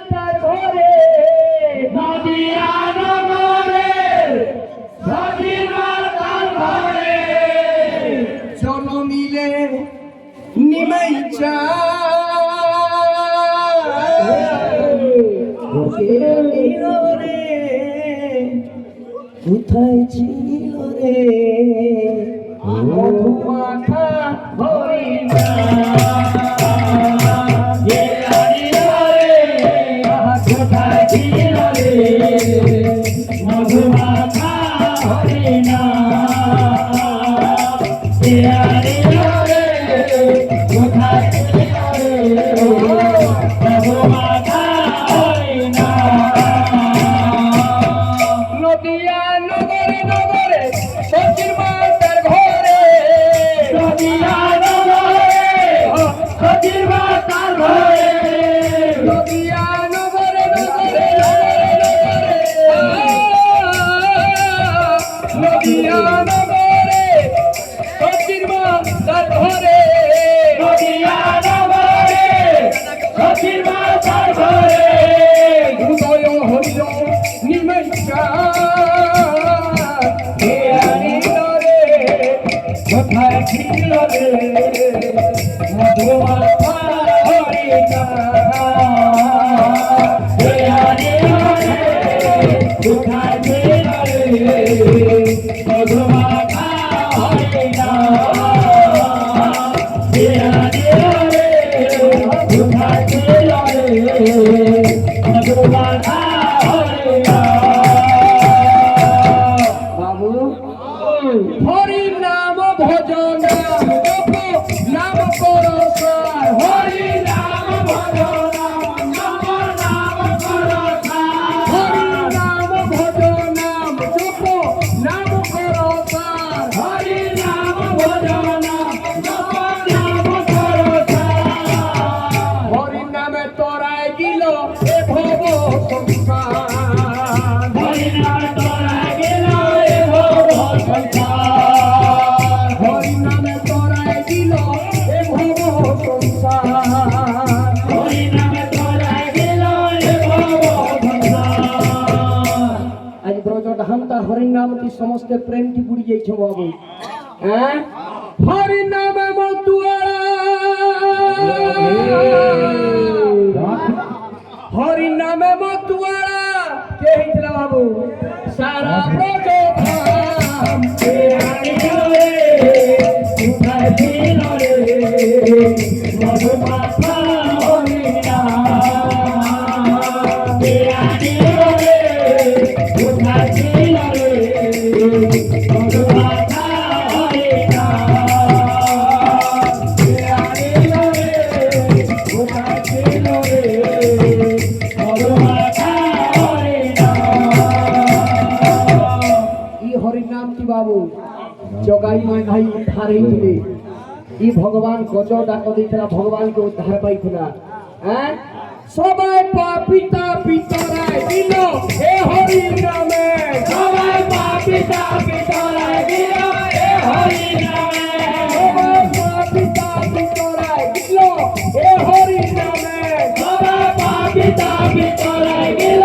তার ঘরে নদিয়া নগরের সজিমা তার ঘরে চলো মিলে নিমাই চা রে কোথায় ছিল রে মধুমাখা হরিণা কোথায় ছিল রে মধুমাখা হরিণা কোথায় ছিল রে মধুমাখা হরিণা নদিয়া নগরে নগরে সচির মাতার ঘরে নদিয়া নগরে সজিমা তার ঘরে নদিয়া নগরে নগরে নদিয়া নগরে সচির মাতার ঘরে নদিয়া নগরে সজিমা তার ঘরে উদয় হইল নিমেষা কোথায় ছিল রে মধুমাখা হরিণা কোথায় ছিল রে মধুমাখা হরিণা কোথায় ছিল রে মধুমাখা হরিণা বাবু হরি নাম ভজন নাম করসার হরি নাম ভজন নাম নাম করতা হরি নাম ভজন নাম জপ নাম করসার হরি নাম ভজন নাম নাম করতা হরি নামে তোরাই দিল এ ভব সংসার হরি নাম তোরা গেল এ ভব সংসার হরি নামে তোরাই দিল এ ভব সংসার হরি নাম তোরা গেল এ ভব সংসার আজ ব্রজ ধামতা হরি নামটি সমস্ত প্রেমটি বুড়ি যাইছে বাবু হ্যাঁ হরি নামে মতুয়ালা হরি নামে মতুয়ালা কে হইছিল বাবু সারা ব্রজ ধাম কোথায় ছিল রে মধুমাখা হরিণা কোথায় ছিল রে মধুমাখা হরিণা কোথায় ছিল রে মধুমাখা হরিণা ই হরি নামটি বাবু জগাই মাঘাই উদ্ধার হইছিলে ই ভগবান গজ ডাক দিয়েছিল ভগবানকে উদ্ধার পাইছিল হ্যাঁ সবাই পিতা পিতরায় দিল এ হরি নামে সবাই পিতা পিতরায় দিল এ হরি নামে সবাই পিতা পিতরায় দিল এ হরি নামে সবাই পিতা পিতরায় দিল